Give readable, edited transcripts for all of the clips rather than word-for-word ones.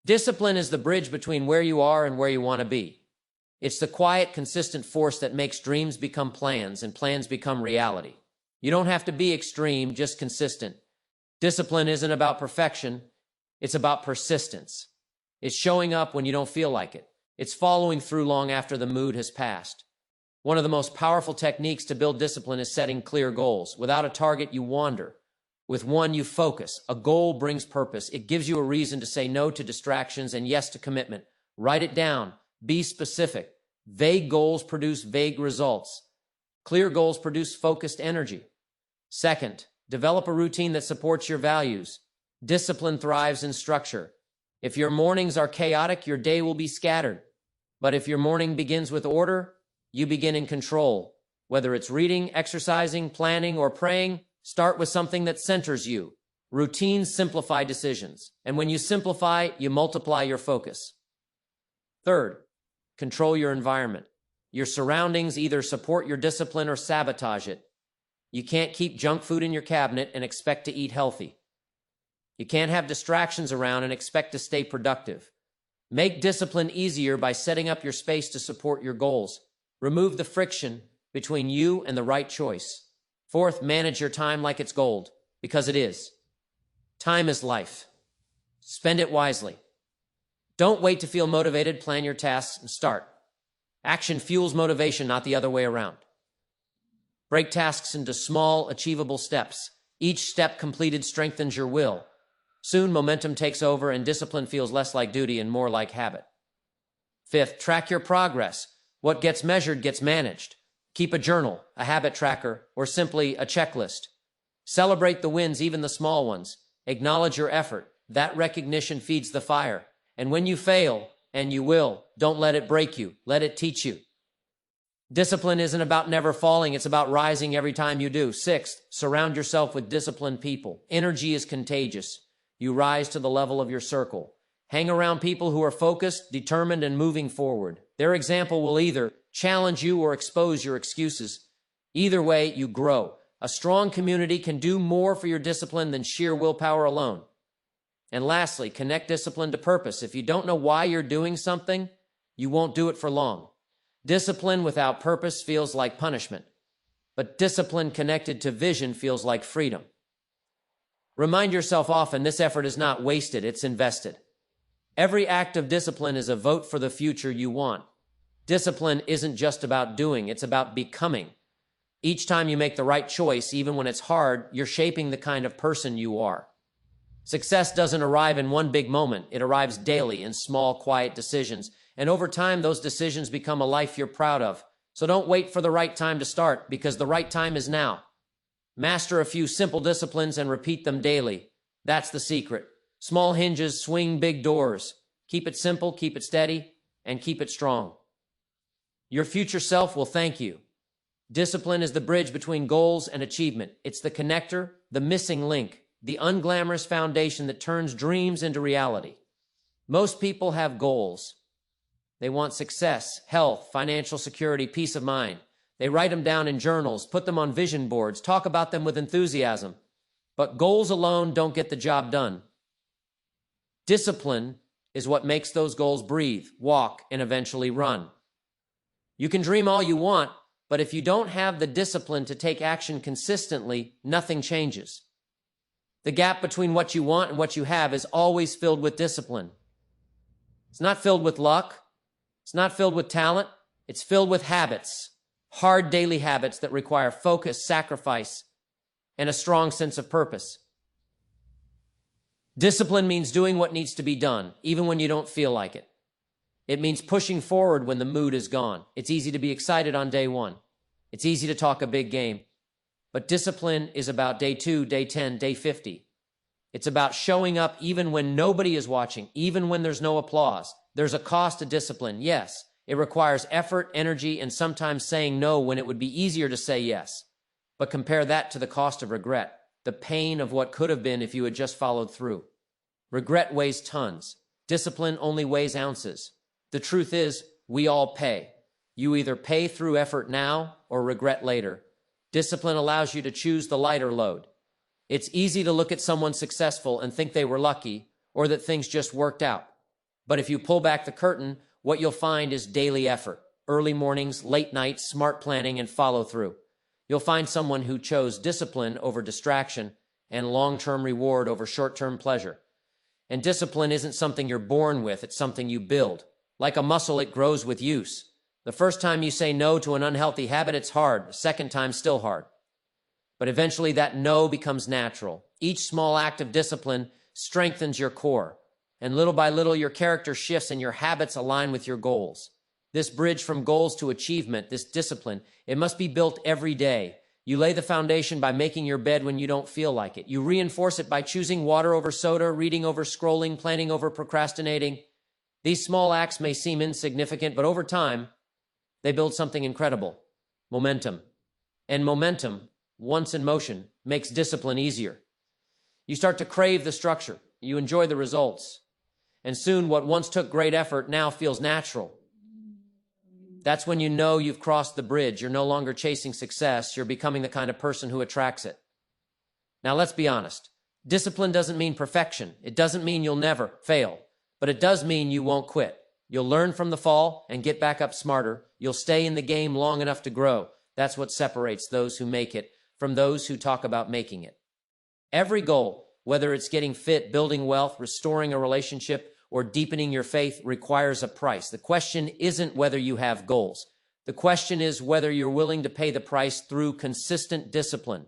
Discipline is the bridge between where you are and where you want to be. It's the quiet, consistent force that makes dreams become plans and plans become reality. You don't have to be extreme, just consistent. Discipline isn't about perfection. It's about persistence. It's showing up when you don't feel like it. It's following through long after the mood has passed. One of the most powerful techniques to build discipline is setting clear goals. Without a target, you wander. With one, you focus. A goal brings purpose. It gives you a reason to say no to distractions and yes to commitment. Write it down. Be specific. Vague goals produce vague results. Clear goals produce focused energy. Second, develop a routine that supports your values. Discipline thrives in structure. If your mornings are chaotic, your day will be scattered. But if your morning begins with order, you begin in control. Whether it's reading, exercising, planning, or praying, start with something that centers you. Routines simplify decisions. And when you simplify, you multiply your focus. Third, control your environment. Your surroundings either support your discipline or sabotage it. You can't keep junk food in your cabinet and expect to eat healthy. You can't have distractions around and expect to stay productive. Make discipline easier by setting up your space to support your goals. Remove the friction between you and the right choice. Fourth, manage your time like it's gold, because it is. Time is life. Spend it wisely. Don't wait to feel motivated. Plan your tasks and start. Action fuels motivation, not the other way around. Break tasks into small, achievable steps. Each step completed strengthens your will. Soon, momentum takes over and discipline feels less like duty and more like habit. Fifth, track your progress. What gets measured gets managed. Keep a journal, a habit tracker, or simply a checklist. Celebrate the wins, even the small ones. Acknowledge your effort. That recognition feeds the fire. And when you fail, and you will, don't let it break you. Let it teach you. Discipline isn't about never falling. It's about rising every time you do. Sixth, surround yourself with disciplined people. Energy is contagious. You rise to the level of your circle. Hang around people who are focused, determined, and moving forward. Their example will either challenge you or expose your excuses. Either way, you grow. A strong community can do more for your discipline than sheer willpower alone. And lastly, connect discipline to purpose. If you don't know why you're doing something, you won't do it for long. Discipline without purpose feels like punishment, but discipline connected to vision feels like freedom. Remind yourself often this effort is not wasted, it's invested. Every act of discipline is a vote for the future you want. Discipline isn't just about doing, it's about becoming. Each time you make the right choice, even when it's hard, you're shaping the kind of person you are. Success doesn't arrive in one big moment. It arrives daily in small, quiet decisions. And over time, those decisions become a life you're proud of. So don't wait for the right time to start, because the right time is now. Master a few simple disciplines and repeat them daily. That's the secret. Small hinges swing big doors. Keep it simple, keep it steady, and keep it strong. Your future self will thank you. Discipline is the bridge between goals and achievement. It's the connector, the missing link, the unglamorous foundation that turns dreams into reality. Most people have goals. They want success, health, financial security, peace of mind. They write them down in journals, put them on vision boards, talk about them with enthusiasm. But goals alone don't get the job done. Discipline is what makes those goals breathe, walk, and eventually run. You can dream all you want, but if you don't have the discipline to take action consistently, nothing changes. The gap between what you want and what you have is always filled with discipline. It's not filled with luck. It's not filled with talent. It's filled with habits, hard daily habits that require focus, sacrifice, and a strong sense of purpose. Discipline means doing what needs to be done, even when you don't feel like it. It means pushing forward when the mood is gone. It's easy to be excited on day one. It's easy to talk a big game. But discipline is about day 2, day 10, day 50. It's about showing up even when nobody is watching, even when there's no applause. There's a cost to discipline, yes. It requires effort, energy, and sometimes saying no when it would be easier to say yes. But compare that to the cost of regret, the pain of what could have been if you had just followed through. Regret weighs tons. Discipline only weighs ounces. The truth is, we all pay. You either pay through effort now or regret later. Discipline allows you to choose the lighter load. It's easy to look at someone successful and think they were lucky or that things just worked out. But if you pull back the curtain, what you'll find is daily effort, early mornings, late nights, smart planning, and follow through. You'll find someone who chose discipline over distraction and long-term reward over short-term pleasure. And discipline isn't something you're born with, it's something you build. Like a muscle, it grows with use. The first time you say no to an unhealthy habit, it's hard. The second time, still hard. But eventually that no becomes natural. Each small act of discipline strengthens your core. And little by little, your character shifts and your habits align with your goals. This bridge from goals to achievement, this discipline, it must be built every day. You lay the foundation by making your bed when you don't feel like it. You reinforce it by choosing water over soda, reading over scrolling, planning over procrastinating. These small acts may seem insignificant, but over time, they build something incredible. Momentum. And momentum, once in motion, makes discipline easier. You start to crave the structure. You enjoy the results. And soon, what once took great effort now feels natural. That's when you know you've crossed the bridge. You're no longer chasing success. You're becoming the kind of person who attracts it. Now, let's be honest. Discipline doesn't mean perfection. It doesn't mean you'll never fail. But it does mean you won't quit. You'll learn from the fall and get back up smarter. You'll stay in the game long enough to grow. That's what separates those who make it from those who talk about making it. Every goal, whether it's getting fit, building wealth, restoring a relationship, or deepening your faith, requires a price. The question isn't whether you have goals. The question is whether you're willing to pay the price through consistent discipline.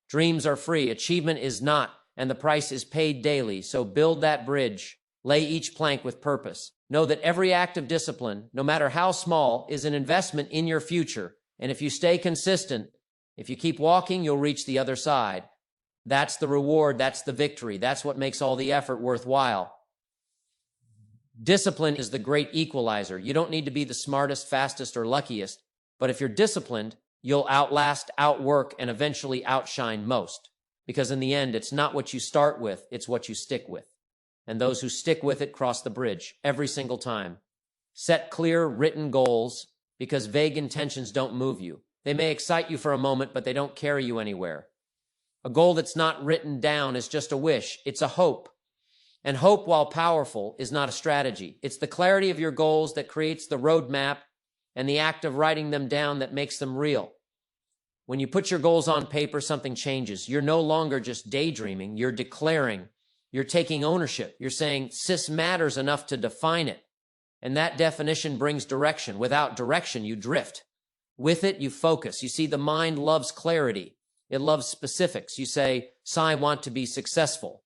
Dreams are free, achievement is not, and the price is paid daily. So build that bridge. Lay each plank with purpose. Know that every act of discipline, no matter how small, is an investment in your future. And if you stay consistent, if you keep walking, you'll reach the other side. That's the reward, that's the victory, that's what makes all the effort worthwhile. Discipline is the great equalizer. You don't need to be the smartest, fastest, or luckiest, but if you're disciplined, you'll outlast, outwork, and eventually outshine most. Because in the end, it's not what you start with, it's what you stick with. And those who stick with it cross the bridge every single time. Set clear, written goals, because vague intentions don't move you. They may excite you for a moment, but they don't carry you anywhere. A goal that's not written down is just a wish. It's a hope. And hope, while powerful, is not a strategy. It's the clarity of your goals that creates the roadmap and the act of writing them down that makes them real. When you put your goals on paper, something changes. You're no longer just daydreaming. You're declaring. You're taking ownership. You're saying, this matters enough to define it. And that definition brings direction. Without direction, you drift. With it, you focus. You see, the mind loves clarity. It loves specifics. You say, I want to be successful.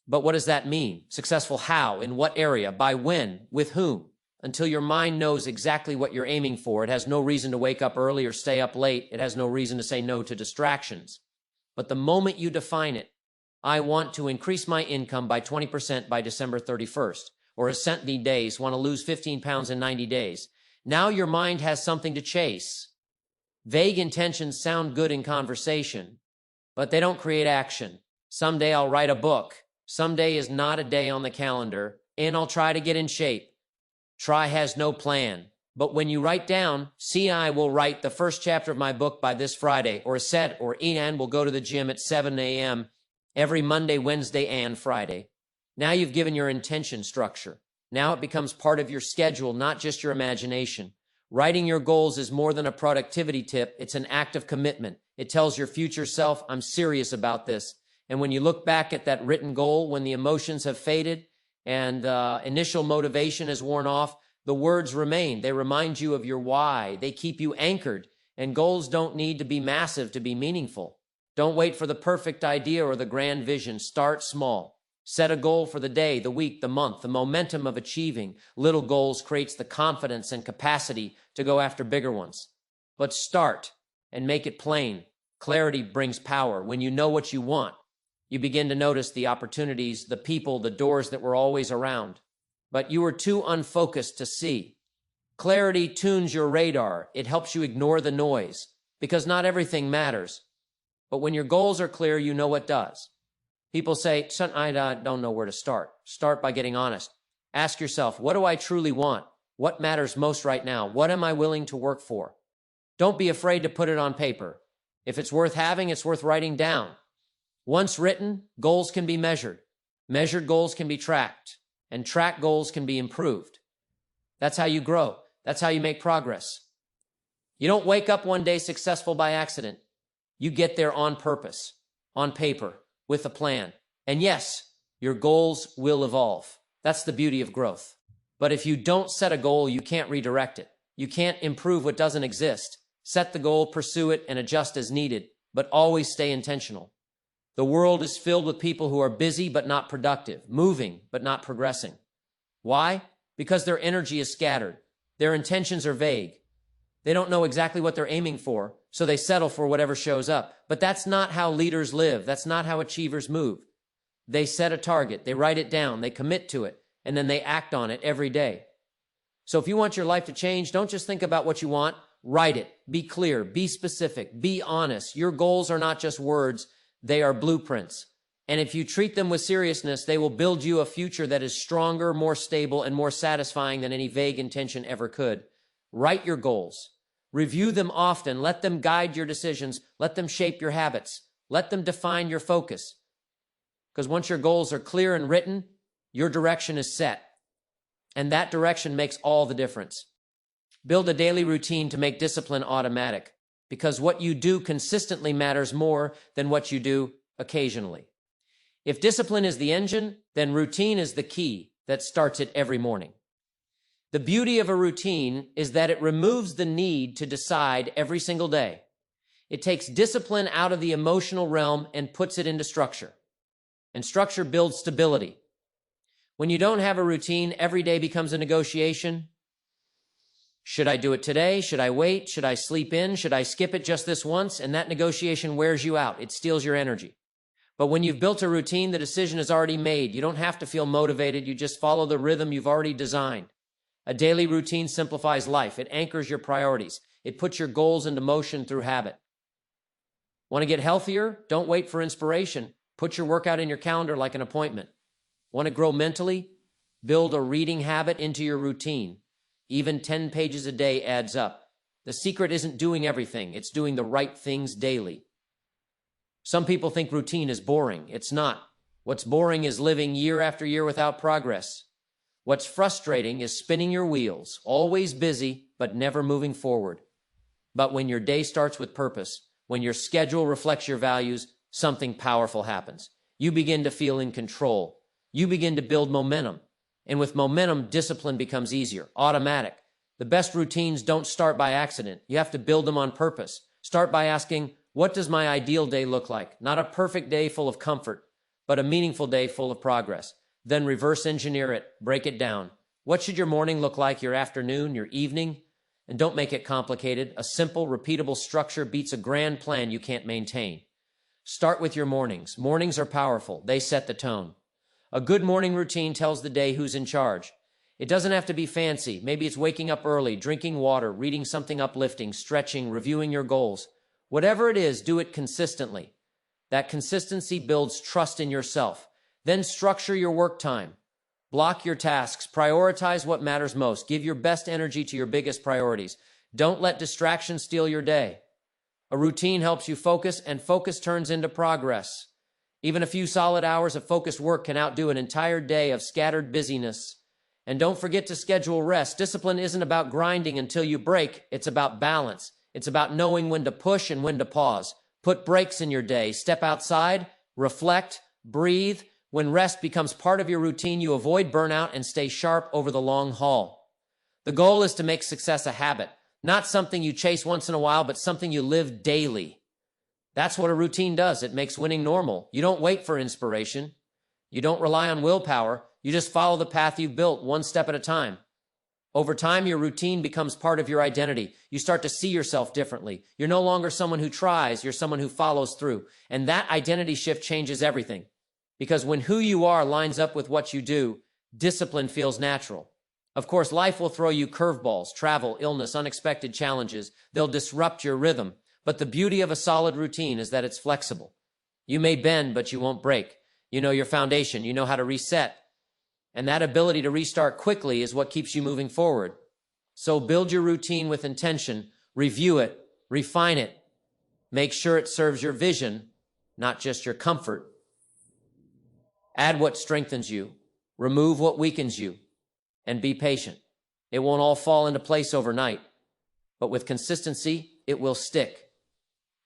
But what does that mean? Successful how? In what area? By when? With whom? Until your mind knows exactly what you're aiming for, it has no reason to wake up early or stay up late. It has no reason to say no to distractions. But the moment you define it, I want to increase my income by 20% by December 31st, or as 70 days, want to lose 15 pounds in 90 days. Now your mind has something to chase. Vague intentions sound good in conversation, but they don't create action. Someday I'll write a book. Someday is not a day on the calendar, and I'll try to get in shape. Try has no plan. But when you write down, I will write the first chapter of my book by this Friday, or Set or Ian will go to the gym at 7 a.m. every Monday, Wednesday, and Friday. Now you've given your intention structure. Now it becomes part of your schedule, not just your imagination. Writing your goals is more than a productivity tip. It's an act of commitment. It tells your future self, I'm serious about this. And when you look back at that written goal, when the emotions have faded and initial motivation has worn off, the words remain. They remind you of your why. They keep you anchored. And goals don't need to be massive to be meaningful. Don't wait for the perfect idea or the grand vision. Start small. Set a goal for the day, the week, the month. The momentum of achieving little goals creates the confidence and capacity to go after bigger ones. But start and make it plain. Clarity brings power. When you know what you want, you begin to notice the opportunities, the people, the doors that were always around. But you were too unfocused to see. Clarity tunes your radar. It helps you ignore the noise, because not everything matters. But when your goals are clear, you know what does. People say, son, I don't know where to start. Start by getting honest. Ask yourself, what do I truly want? What matters most right now? What am I willing to work for? Don't be afraid to put it on paper. If it's worth having, it's worth writing down. Once written, goals can be measured. Measured goals can be tracked. and track goals can be improved. That's how you grow. That's how you make progress. You don't wake up one day successful by accident. You get there on purpose, on paper, with a plan. And yes, your goals will evolve. That's the beauty of growth. But if you don't set a goal, you can't redirect it. You can't improve what doesn't exist. Set the goal, pursue it, and adjust as needed, but always stay intentional. The world is filled with people who are busy but not productive, moving but not progressing. Why? Because their energy is scattered. Their intentions are vague. They don't know exactly what they're aiming for, so they settle for whatever shows up. But that's not how leaders live. That's not how achievers move. They set a target, they write it down, they commit to it, and then they act on it every day. So if you want your life to change, don't just think about what you want. Write it. Be clear. Be specific. Be honest. Your goals are not just words. They are blueprints. And if you treat them with seriousness, they will build you a future that is stronger, more stable, and more satisfying than any vague intention ever could. Write your goals. Review them often. Let them guide your decisions. Let them shape your habits. Let them define your focus. Because once your goals are clear and written, your direction is set. And that direction makes all the difference. Build a daily routine to make discipline automatic, because what you do consistently matters more than what you do occasionally. If discipline is the engine, then routine is the key that starts it every morning. The beauty of a routine is that it removes the need to decide every single day. It takes discipline out of the emotional realm and puts it into structure. And structure builds stability. When you don't have a routine, every day becomes a negotiation. Should I do it today? Should I wait? Should I sleep in? Should I skip it just this once? And that negotiation wears you out. It steals your energy. But when you've built a routine, the decision is already made. You don't have to feel motivated. You just follow the rhythm you've already designed. A daily routine simplifies life. It anchors your priorities. It puts your goals into motion through habit. Want to get healthier? Don't wait for inspiration. Put your workout in your calendar like an appointment. Want to grow mentally? Build a reading habit into your routine. Even 10 pages a day adds up. The secret isn't doing everything. It's doing the right things daily. Some people think routine is boring. It's not. What's boring is living year after year without progress. What's frustrating is spinning your wheels, always busy, but never moving forward. But when your day starts with purpose, when your schedule reflects your values, something powerful happens. You begin to feel in control. You begin to build momentum. And with momentum, discipline becomes easier, automatic. The best routines don't start by accident. You have to build them on purpose. Start by asking, what does my ideal day look like? Not a perfect day full of comfort, but a meaningful day full of progress. Then reverse engineer it, break it down. What should your morning look like, your afternoon, your evening? And don't make it complicated. A simple, repeatable structure beats a grand plan you can't maintain. Start with your mornings. Mornings are powerful. They set the tone. A good morning routine tells the day who's in charge. It doesn't have to be fancy. Maybe it's waking up early, drinking water, reading something uplifting, stretching, reviewing your goals. Whatever it is, do it consistently. That consistency builds trust in yourself. Then structure your work time. Block your tasks. Prioritize what matters most. Give your best energy to your biggest priorities. Don't let distractions steal your day. A routine helps you focus, and focus turns into progress. Even a few solid hours of focused work can outdo an entire day of scattered busyness. And don't forget to schedule rest. Discipline isn't about grinding until you break. It's about balance. It's about knowing when to push and when to pause. Put breaks in your day. Step outside, reflect, breathe. When rest becomes part of your routine, you avoid burnout and stay sharp over the long haul. The goal is to make success a habit, not something you chase once in a while, but something you live daily. That's what a routine does. It makes winning normal. You don't wait for inspiration. You don't rely on willpower. You just follow the path you've built one step at a time. Over time, your routine becomes part of your identity. You start to see yourself differently. You're no longer someone who tries. You're someone who follows through. And that identity shift changes everything. Because when who you are lines up with what you do, discipline feels natural. Of course, life will throw you curveballs, travel, illness, unexpected challenges. They'll disrupt your rhythm. But the beauty of a solid routine is that it's flexible. You may bend, but you won't break. You know your foundation. You know how to reset. And that ability to restart quickly is what keeps you moving forward. So build your routine with intention, review it, refine it. Make sure it serves your vision, not just your comfort. Add what strengthens you, Remove what weakens you and be patient. It won't all fall into place overnight, but with consistency, it will stick.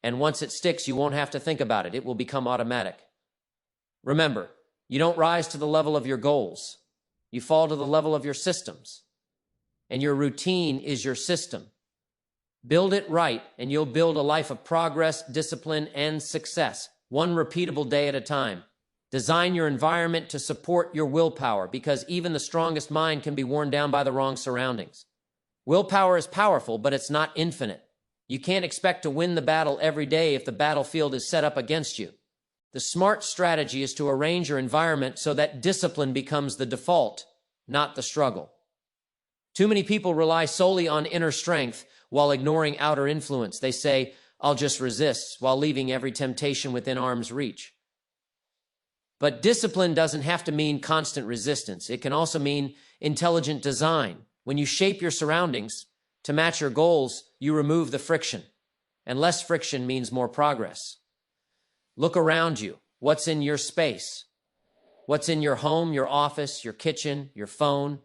And once it sticks, you won't have to think about it. It will become automatic. Remember, you don't rise to the level of your goals. You fall to the level of your systems. And your routine is your system. Build it right, and you'll build a life of progress, discipline, and success, one repeatable day at a time. Design your environment to support your willpower, because even the strongest mind can be worn down by the wrong surroundings. Willpower is powerful, but it's not infinite. You can't expect to win the battle every day if the battlefield is set up against you. The smart strategy is to arrange your environment so that discipline becomes the default, not the struggle. Too many people rely solely on inner strength while ignoring outer influence. They say, "I'll just resist," while leaving every temptation within arm's reach. But discipline doesn't have to mean constant resistance. It can also mean intelligent design. When you shape your surroundings to match your goals, you remove the friction. And less friction means more progress. Look around you. What's in your space? What's in your home, your office, your kitchen, your phone?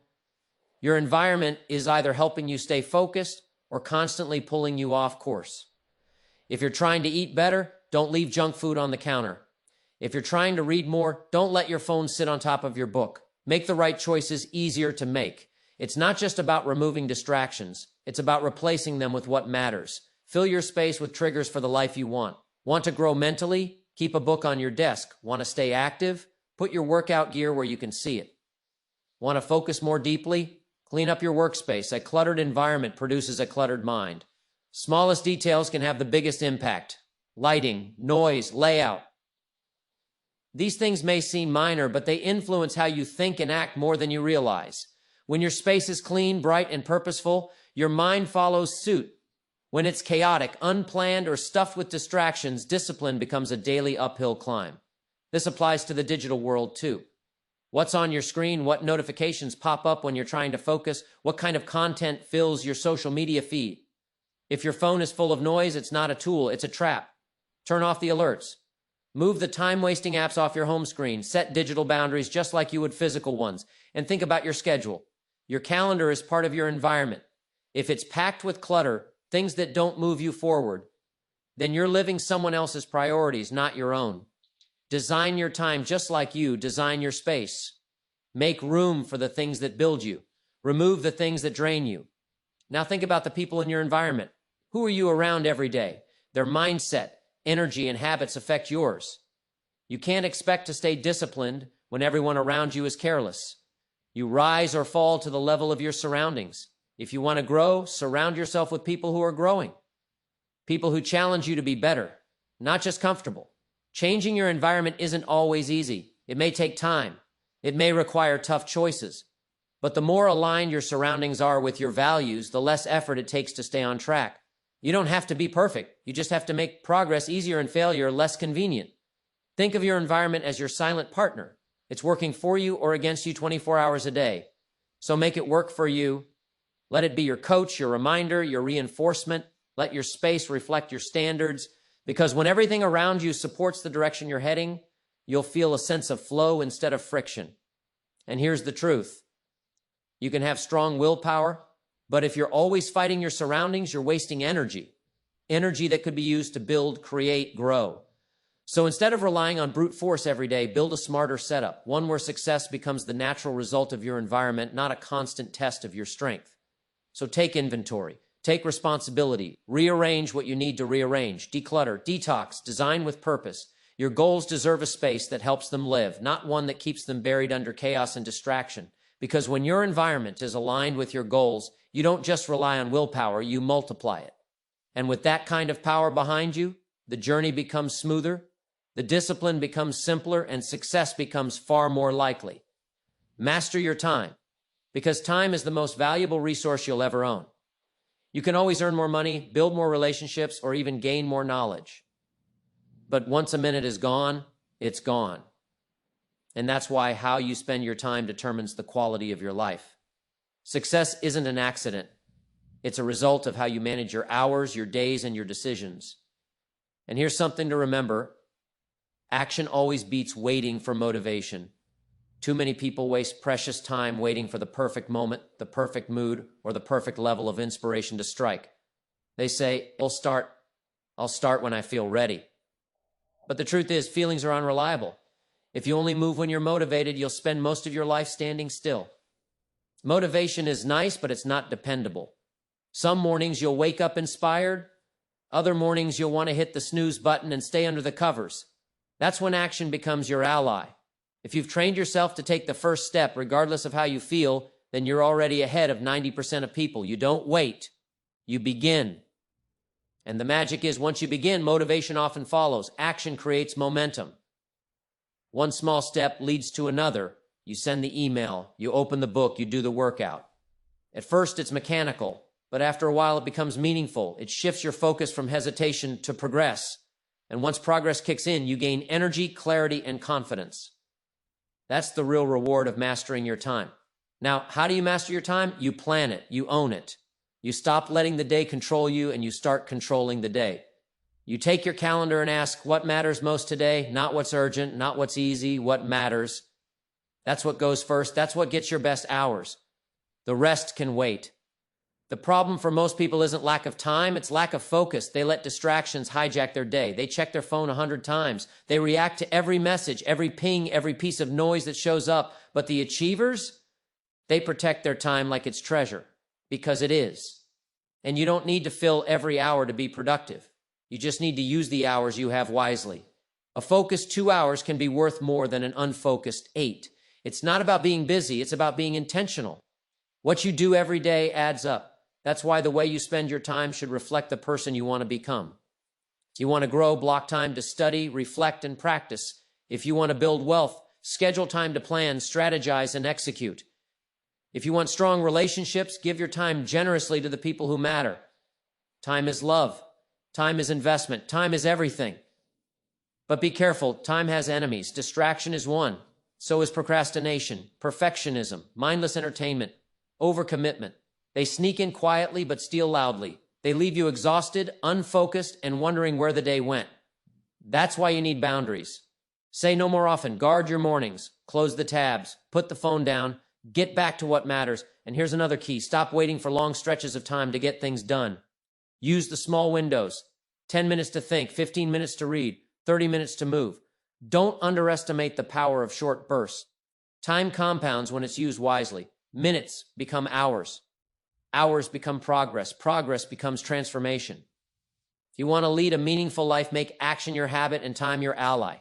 Your environment is either helping you stay focused or constantly pulling you off course. If you're trying to eat better, don't leave junk food on the counter. If you're trying to read more, don't let your phone sit on top of your book. Make the right choices easier to make. It's not just about removing distractions. It's about replacing them with what matters. Fill your space with triggers for the life you want. Want to grow mentally? Keep a book on your desk. Want to stay active? Put your workout gear where you can see it. Want to focus more deeply? Clean up your workspace. A cluttered environment produces a cluttered mind. Smallest details can have the biggest impact. Lighting, noise, layout. These things may seem minor, but they influence how you think and act more than you realize. When your space is clean, bright, and purposeful, your mind follows suit. When it's chaotic, unplanned, or stuffed with distractions, discipline becomes a daily uphill climb. This applies to the digital world too. What's on your screen? What notifications pop up when you're trying to focus? What kind of content fills your social media feed? If your phone is full of noise, it's not a tool, it's a trap. Turn off the alerts. Move the time-wasting apps off your home screen. Set digital boundaries just like you would physical ones. And think about your schedule. Your calendar is part of your environment. If it's packed with clutter, things that don't move you forward, then you're living someone else's priorities, not your own. Design your time just like you design your space. Make room for the things that build you. Remove the things that drain you. Now think about the people in your environment. Who are you around every day? Their mindset, energy, and habits affect yours. You can't expect to stay disciplined when everyone around you is careless. You rise or fall to the level of your surroundings. If you want to grow, surround yourself with people who are growing. People who challenge you to be better, not just comfortable. Changing your environment isn't always easy. It may take time. It may require tough choices. But the more aligned your surroundings are with your values, the less effort it takes to stay on track. You don't have to be perfect. You just have to make progress easier and failure less convenient. Think of your environment as your silent partner. It's working for you or against you 24 hours a day. So make it work for you. Let it be your coach, your reminder, your reinforcement. Let your space reflect your standards. Because when everything around you supports the direction you're heading, you'll feel a sense of flow instead of friction. And here's the truth. You can have strong willpower, but if you're always fighting your surroundings, you're wasting energy. Energy that could be used to build, create, grow. So instead of relying on brute force every day, build a smarter setup, one where success becomes the natural result of your environment, not a constant test of your strength. So take inventory, take responsibility, rearrange what you need to rearrange, declutter, detox, design with purpose. Your goals deserve a space that helps them live, not one that keeps them buried under chaos and distraction. Because when your environment is aligned with your goals, you don't just rely on willpower, you multiply it. And with that kind of power behind you, the journey becomes smoother, the discipline becomes simpler, and success becomes far more likely. Master your time, because time is the most valuable resource you'll ever own. You can always earn more money, build more relationships, or even gain more knowledge. But once a minute is gone, it's gone. And that's why how you spend your time determines the quality of your life. Success isn't an accident. It's a result of how you manage your hours, your days, and your decisions. And here's something to remember. Action always beats waiting for motivation. Too many people waste precious time waiting for the perfect moment, the perfect mood, or the perfect level of inspiration to strike. They say, I'll start when I feel ready. But the truth is, feelings are unreliable. If you only move when you're motivated, you'll spend most of your life standing still. Motivation is nice, but it's not dependable. Some mornings you'll wake up inspired. Other mornings you'll want to hit the snooze button and stay under the covers. That's when action becomes your ally. If you've trained yourself to take the first step, regardless of how you feel, then you're already ahead of 90% of people. You don't wait. You begin. And the magic is, once you begin, motivation often follows. Action creates momentum. One small step leads to another. You send the email, you open the book, you do the workout. At first, it's mechanical, but after a while, it becomes meaningful. It shifts your focus from hesitation to progress. And once progress kicks in, you gain energy, clarity, and confidence. That's the real reward of mastering your time. Now, how do you master your time? You plan it. You own it. You stop letting the day control you, and you start controlling the day. You take your calendar and ask, what matters most today? Not what's urgent, not what's easy, what matters. That's what goes first. That's what gets your best hours. The rest can wait. The problem for most people isn't lack of time, it's lack of focus. They let distractions hijack their day. They check their phone 100 times. They react to every message, every ping, every piece of noise that shows up. But the achievers, they protect their time like it's treasure, because it is. And you don't need to fill every hour to be productive. You just need to use the hours you have wisely. A focused 2 hours can be worth more than an unfocused 8. It's not about being busy, it's about being intentional. What you do every day adds up. That's why the way you spend your time should reflect the person you want to become. If you want to grow, block time to study, reflect, and practice. If you want to build wealth, schedule time to plan, strategize, and execute. If you want strong relationships, give your time generously to the people who matter. Time is love. Time is investment. Time is everything. But be careful, time has enemies. Distraction is one. So is procrastination, perfectionism, mindless entertainment, overcommitment. They sneak in quietly but steal loudly. They leave you exhausted, unfocused, and wondering where the day went. That's why you need boundaries. Say no more often. Guard your mornings. Close the tabs. Put the phone down. Get back to what matters. And here's another key. Stop waiting for long stretches of time to get things done. Use the small windows. 10 minutes to think, 15 minutes to read, 30 minutes to move. Don't underestimate the power of short bursts. Time compounds when it's used wisely. Minutes become hours. Hours become progress. Progress becomes transformation. If you want to lead a meaningful life, make action your habit and time your ally.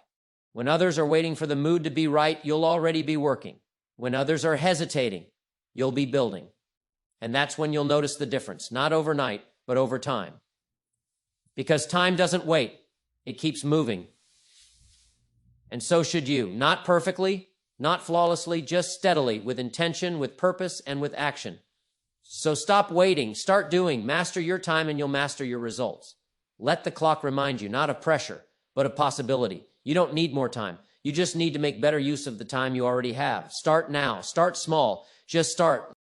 When others are waiting for the mood to be right, you'll already be working. When others are hesitating, you'll be building. And that's when you'll notice the difference, not overnight, but over time. Because time doesn't wait. It keeps moving. And so should you. Not perfectly, not flawlessly, just steadily, with intention, with purpose, and with action. So stop waiting, start doing, master your time, and you'll master your results. Let the clock remind you, not of pressure, but of possibility. You don't need more time. You just need to make better use of the time you already have. Start now. Start small. Just start.